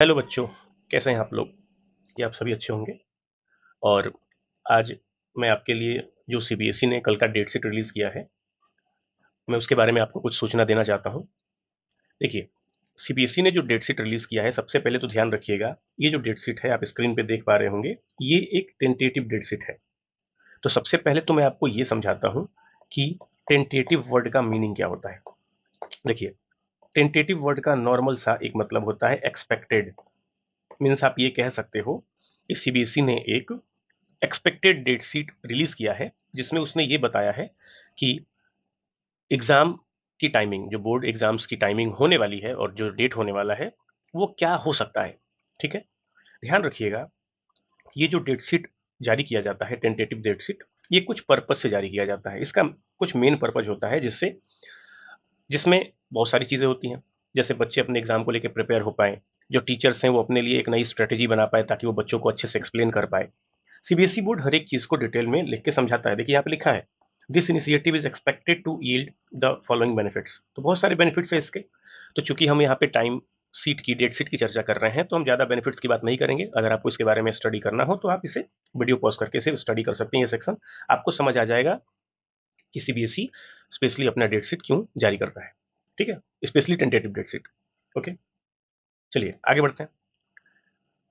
Hello बच्चों, कैसे हैं आप लोग? ये आप सभी अच्छे होंगे। और आज मैं आपके लिए जो सीबीएसई ने कल का डेट शीट रिलीज किया है, मैं उसके बारे में आपको कुछ सूचना देना चाहता हूँ। देखिए, सीबीएसई ने जो डेट शीट रिलीज किया है, सबसे पहले तो ध्यान रखिएगा, ये जो डेट शीट है आप स्क्रीन पे देख पा रहे होंगे, ये एक टेंटेटिव डेट शीट है। तो सबसे पहले तो मैं आपको ये समझाता हूँ कि टेंटेटिव वर्ड का मीनिंग क्या होता है। देखिए, टेंटेटिव वर्ड का नॉर्मल सा एक मतलब होता है एक्सपेक्टेड। मीन्स आप ये कह सकते हो कि सीबीएसई ने एक एक्सपेक्टेड डेट शीट रिलीज किया है, जिसमें उसने ये बताया है कि एग्जाम की टाइमिंग, जो बोर्ड एग्जाम्स की टाइमिंग होने वाली है और जो डेट होने वाला है, वो क्या हो सकता है। ठीक है, ध्यान रखिएगा, ये जो डेट शीट जारी किया जाता है, टेंटेटिव डेट शीट, ये कुछ पर्पज से जारी किया जाता है। इसका कुछ मेन पर्पज होता है जिसमें बहुत सारी चीजें होती हैं। जैसे बच्चे अपने एग्जाम को लेकर प्रिपेयर हो पाए, जो टीचर्स हैं वो अपने लिए एक नई स्ट्रेटेजी बना पाए ताकि वो बच्चों को अच्छे से एक्सप्लेन कर पाए। सीबीएसई बोर्ड हर एक चीज को डिटेल में लिख के समझाता है। देखिए यहाँ पे लिखा है, this initiative is expected to yield the following benefits. तो बहुत सारे बेनिफिट्स है इसके। तो चूंकि हम यहाँ पे टाइम सीट की डेट सीट की चर्चा कर रहे हैं, तो हम ज्यादा बेनिफिट्स की बात नहीं करेंगे। अगर आपको इसके बारे में स्टडी करना हो तो आप इसे वीडियो पॉज करके इसे स्टडी कर सकते हैं। ये सेक्शन आपको समझ आ जाएगा कि सीबीएसई स्पेशली अपना डेट सीट क्यों जारी करता है। ठीक है, specially tentative date sheet. Okay, चलिए आगे बढ़ते हैं।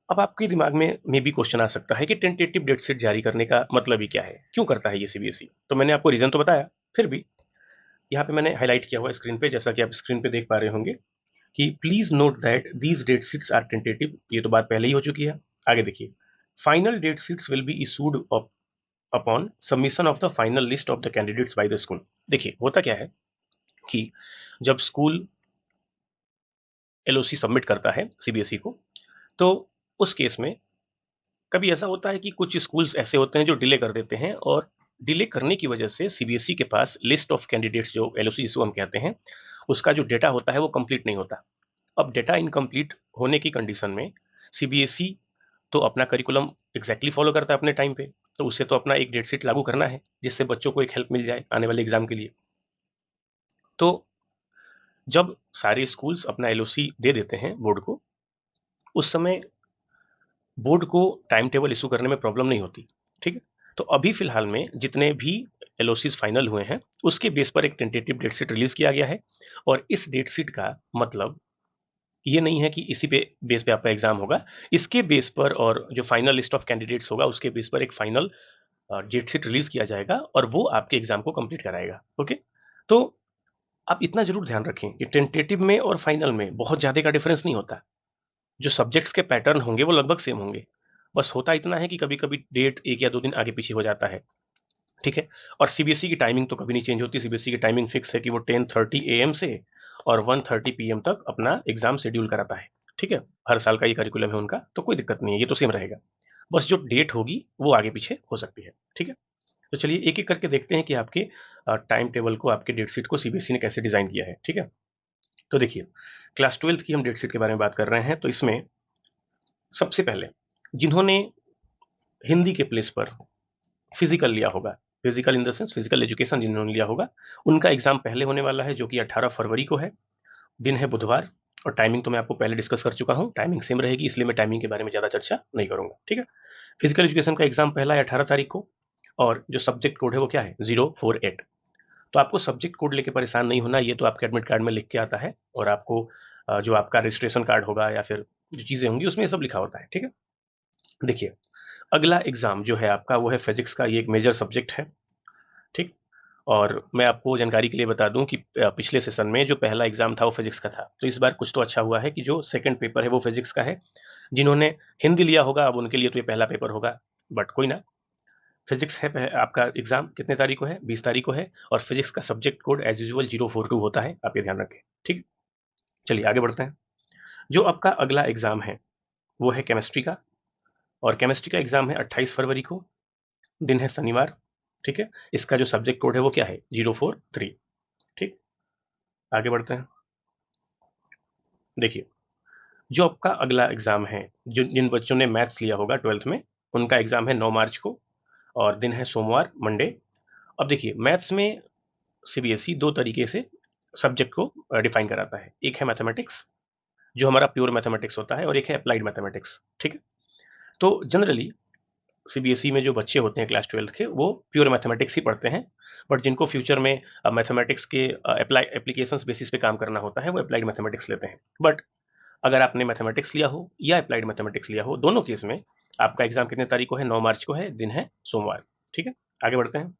अब आपके दिमाग में मे भी क्वेश्चन आ सकता है कि टेंटेटिव डेट शीट जारी करने का मतलब ही क्या है, क्यों करता है ये सीबीएसई। तो मैंने आपको रीजन तो बताया, फिर भी यहाँ पे मैंने हाईलाइट किया हुआ स्क्रीन पे, जैसा कि आप स्क्रीन पे देख पा रहे होंगे कि please note that these date sheets are tentative. ये तो बात पहले ही हो चुकी है। आगे देखिए, final date sheets will be issued upon submission of the final list of the candidates by the school. देखिए होता क्या है कि जब स्कूल एलओसी सबमिट करता है सीबीएसई को, तो उस केस में कभी ऐसा होता है कि कुछ स्कूल्स ऐसे होते हैं जो डिले कर देते हैं, और डिले करने की वजह से सीबीएसई के पास लिस्ट ऑफ कैंडिडेट्स, जो एलओसी जिसको हम कहते हैं, उसका जो डेटा होता है वो कंप्लीट नहीं होता। अब डेटा इनकम्प्लीट होने की कंडीशन में सीबीएसई तो अपना करिकुलम एग्जैक्टली फॉलो करता है अपने टाइम पे, तो उसे तो अपना एक डेट शीट लागू करना है जिससे बच्चों को एक हेल्प मिल जाए आने वाले एग्जाम के लिए। तो जब सारे स्कूल्स अपना एलओसी दे देते हैं बोर्ड को, उस समय बोर्ड को टाइम टेबल इशू करने में प्रॉब्लम नहीं होती। ठीक है, तो अभी फिलहाल में जितने भी एलओसीज फाइनल हुए हैं, उसके बेस पर एक टेंटेटिव डेट शीट रिलीज किया गया है। और इस डेट शीट का मतलब ये नहीं है कि इसी पे बेस पे आपका एग्जाम होगा। इसके बेस पर और जो फाइनल लिस्ट ऑफ कैंडिडेट्स होगा उसके बेस पर एक फाइनल डेट शीट रिलीज किया जाएगा, और वो आपके एग्जाम को कंप्लीट कराएगा। ओके, तो आप इतना जरूर ध्यान रखें कि टेंटेटिव में और फाइनल में बहुत ज्यादा का डिफरेंस नहीं होता। जो सब्जेक्ट्स के पैटर्न होंगे वो लगभग सेम होंगे। बस होता इतना है कि कभी कभी डेट एक या दो दिन आगे पीछे हो जाता है। ठीक है, और सीबीएसई की टाइमिंग तो कभी नहीं चेंज होती। सीबीएसई की टाइमिंग फिक्स है कि वो 10:30 AM से और 1:30 PM तक अपना एग्जाम शेड्यूल कराता है। ठीक है, हर साल का ये करिकुलम है उनका, तो कोई दिक्कत नहीं है, ये तो सेम रहेगा। बस जो डेट होगी वो आगे पीछे हो सकती है। ठीक है, तो चलिए एक एक करके देखते हैं कि आपके टाइम टेबल को, आपके डेट शीट को सीबीएसई ने कैसे डिजाइन किया है। ठीक है, तो देखिए, क्लास 12th की हम डेट शीट के बारे में बात कर रहे हैं। तो इसमें सबसे पहले जिन्होंने हिंदी के प्लेस पर फिजिकल लिया होगा, physical in the sense physical education जिन्होंने लिया होगा, उनका एग्जाम पहले होने वाला है, जो कि 18 फरवरी को है। दिन है बुधवार, और टाइमिंग तो मैं आपको पहले डिस्कस कर चुका हूँ, टाइमिंग सेम रहेगी, इसलिए मैं टाइमिंग के बारे में ज़्यादा चर्चा नहीं करूंगा। ठीक है, फिजिकल एजुकेशन का एग्जाम पहला है 18 तारीख को, और जो सब्जेक्ट कोड है वो क्या है, 048। तो आपको सब्जेक्ट कोड लेके परेशान नहीं होना, ये तो आपके एडमिट कार्ड में लिख के आता है, और आपको जो आपका रजिस्ट्रेशन कार्ड होगा या फिर जो चीज़ें होंगी उसमें ये सब लिखा होता है। ठीक है, देखिए, अगला एग्जाम जो है आपका वो है फिजिक्स का। ये एक मेजर सब्जेक्ट है। ठीक, और मैं आपको जानकारी के लिए बता दूं कि पिछले सेशन में जो पहला एग्जाम था वो फिजिक्स का था। तो इस बार कुछ तो अच्छा हुआ है कि जो सेकंड पेपर है वो फिजिक्स का है। जिन्होंने हिंदी लिया होगा अब उनके लिए तो ये पहला पेपर होगा, बट कोई ना। फिजिक्स है आपका एग्जाम कितने तारीख को है, 20 तारीख को है, और फिजिक्स का सब्जेक्ट कोड एज यूजुअल 042 होता है, आप ये ध्यान रखें। ठीक, चलिए आगे बढ़ते हैं। जो आपका अगला एग्जाम है वो है केमिस्ट्री का, और केमिस्ट्री का एग्जाम है 28 फरवरी को। दिन है शनिवार। ठीक है, इसका जो सब्जेक्ट कोड है वो क्या है, 043। ठीक, आगे बढ़ते हैं। देखिए, जो आपका अगला एग्जाम है, जो जिन बच्चों ने मैथ्स लिया होगा 12th में, उनका एग्जाम है 9 मार्च को, और दिन है सोमवार, मंडे। अब देखिए, मैथ्स में सीबीएसई दो तरीके से सब्जेक्ट को डिफाइन कराता है। एक है मैथमेटिक्स, जो हमारा प्योर मैथमेटिक्स होता है, और एक है अप्लाइड मैथमेटिक्स। ठीक है, तो जनरली सीबीएसई में जो बच्चे होते हैं क्लास 12 के, वो प्योर मैथमेटिक्स ही पढ़ते हैं, बट जिनको फ्यूचर में मैथमेटिक्स के एप्लीकेशंस बेसिस पे काम करना होता है, वो अप्लाइड मैथमेटिक्स लेते हैं। बट अगर आपने मैथमेटिक्स लिया हो या अप्लाइड मैथमेटिक्स लिया हो, दोनों केस में आपका एग्जाम कितने तारीख को है? 9 मार्च को है, दिन है सोमवार। ठीक है, आगे बढ़ते हैं।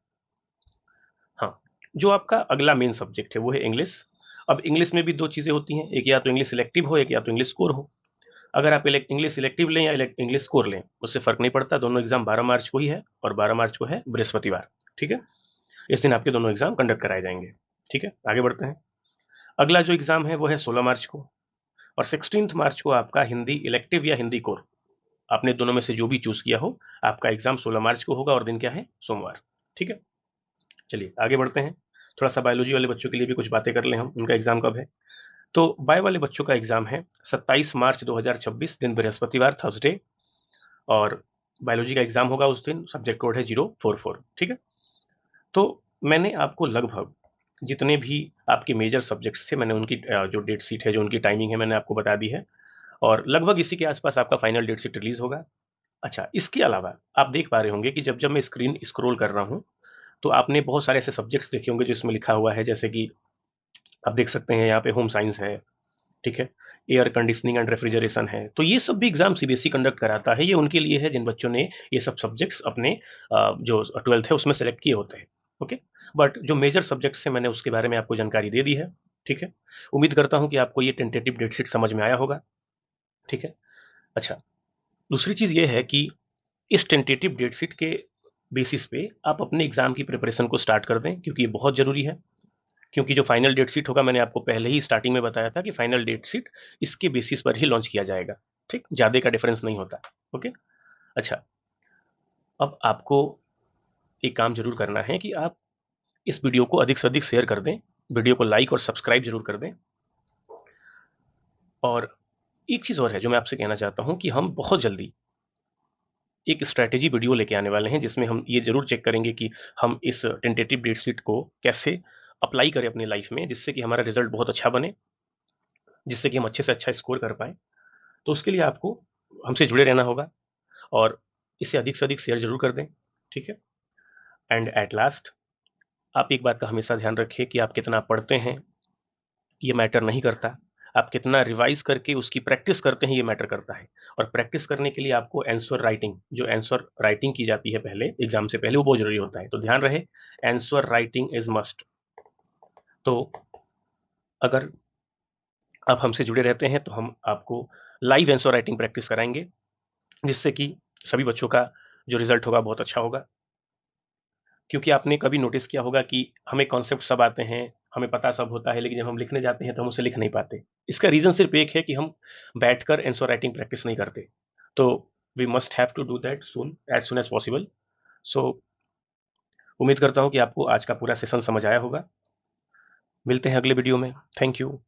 हाँ, जो आपका अगला मेन सब्जेक्ट है वो है इंग्लिश। अब इंग्लिश में भी दो चीजें होती हैं, एक या तो इंग्लिश सिलेक्टिव हो, एक या तो इंग्लिश कोर हो। अगर आप इंग्लिश सिलेक्टिव लें या इंग्लिश कोर लें, उससे फर्क नहीं पड़ता, दोनों एग्जाम 12 मार्च को ही है, और 12 मार्च को है बृहस्पतिवार। ठीक है, इस दिन आपके दोनों एग्जाम कंडक्ट कराए जाएंगे। ठीक है, आगे बढ़ते हैं। अगला जो एग्जाम है वो है 16 मार्च को, और 16 मार्च को आपका हिंदी इलेक्टिव या हिंदी कोर, आपने दोनों में से जो भी चूज किया हो, आपका एग्जाम 16 मार्च को होगा, और दिन क्या है? सोमवार। ठीक है, चलिए आगे बढ़ते हैं। थोड़ा सा बायोलॉजी वाले बच्चों के लिए भी कुछ बातें कर लें हम, उनका एग्जाम कब है। तो बायो वाले बच्चों का एग्जाम है 27 मार्च 2026, दिन बृहस्पतिवार, थर्सडे, और बायोलॉजी का एग्जाम होगा उस दिन, सब्जेक्ट कोड है 044। ठीक है, तो मैंने आपको लगभग जितने भी आपके मेजर सब्जेक्ट्स थे, मैंने उनकी जो डेट शीट है, जो उनकी टाइमिंग है, मैंने आपको बता दी है, और लगभग इसी के आसपास आपका फाइनल डेट शीट रिलीज होगा। अच्छा, इसके अलावा आप देख पा रहे होंगे कि जब जब मैं स्क्रीन स्क्रॉल कर रहा हूं, तो आपने बहुत सारे ऐसे सब्जेक्ट्स देखे होंगे जो इसमें लिखा हुआ है, जैसे कि आप देख सकते हैं यहाँ पे होम साइंस है, ठीक है, एयर कंडीशनिंग एंड रेफ्रिजरेशन है। तो ये सब भी एग्जाम सीबीएसई कंडक्ट कराता है, ये उनके लिए है जिन बच्चों ने ये सब सब्जेक्ट्स अपने जो 12th है उसमें सेलेक्ट किए होते हैं। ओके, बट जो मेजर सब्जेक्ट्स है, मैंने उसके बारे में आपको जानकारी दे दी है। ठीक है, उम्मीद करता हूं कि आपको ये टेंटेटिव डेट शीट समझ में आया होगा। ठीक है, अच्छा, दूसरी चीज ये है कि इस टेंटेटिव डेट शीट के बेसिस पे आप अपने एग्जाम की प्रिपरेशन को स्टार्ट कर दें, क्योंकि ये बहुत जरूरी है। क्योंकि जो फाइनल डेट शीट होगा, मैंने आपको पहले ही स्टार्टिंग में बताया था कि फाइनल डेट शीट इसके बेसिस पर ही लॉन्च किया जाएगा। ठीक, ज्यादा का डिफरेंस नहीं होता। ओके, अच्छा, अब आपको एक काम जरूर करना है कि आप इस वीडियो को अधिक से अधिक शेयर कर दें, वीडियो को लाइक और सब्सक्राइब जरूर कर दें। और एक चीज और है जो मैं आपसे कहना चाहता हूं, कि हम बहुत जल्दी एक स्ट्रैटेजी वीडियो लेके आने वाले हैं, जिसमें हम ये जरूर चेक करेंगे कि हम इस टेंटेटिव डेट शीट को कैसे अप्लाई करें अपनी लाइफ में, जिससे कि हमारा रिजल्ट बहुत अच्छा बने, जिससे कि हम अच्छे से अच्छा स्कोर कर पाए। तो उसके लिए आपको हमसे जुड़े रहना होगा, और इसे अधिक से अधिक शेयर जरूर कर दें। ठीक है, एंड एट लास्ट, आप एक बात का हमेशा ध्यान रखिए कि आप कितना पढ़ते हैं ये मैटर नहीं करता, आप कितना रिवाइज करके उसकी प्रैक्टिस करते हैं ये मैटर करता है। और प्रैक्टिस करने के लिए आपको आंसर राइटिंग, जो आंसर राइटिंग की जाती है पहले एग्जाम से पहले, वो बहुत जरूरी होता है। तो ध्यान रहे, आंसर राइटिंग इज मस्ट। तो अगर आप हमसे जुड़े रहते हैं, तो हम आपको लाइव आंसर राइटिंग प्रैक्टिस कराएंगे, जिससे कि सभी बच्चों का जो रिजल्ट होगा बहुत अच्छा होगा। क्योंकि आपने कभी नोटिस किया होगा कि हमें कॉन्सेप्ट सब आते हैं, हमें पता सब होता है, लेकिन जब हम लिखने जाते हैं तो हम उसे लिख नहीं पाते। इसका रीजन सिर्फ एक है कि हम बैठकर आंसर राइटिंग प्रैक्टिस नहीं करते। तो we must have to do that soon, as soon as possible. So उम्मीद करता हूं कि आपको आज का पूरा सेशन समझ आया होगा। मिलते हैं अगले वीडियो में। Thank you.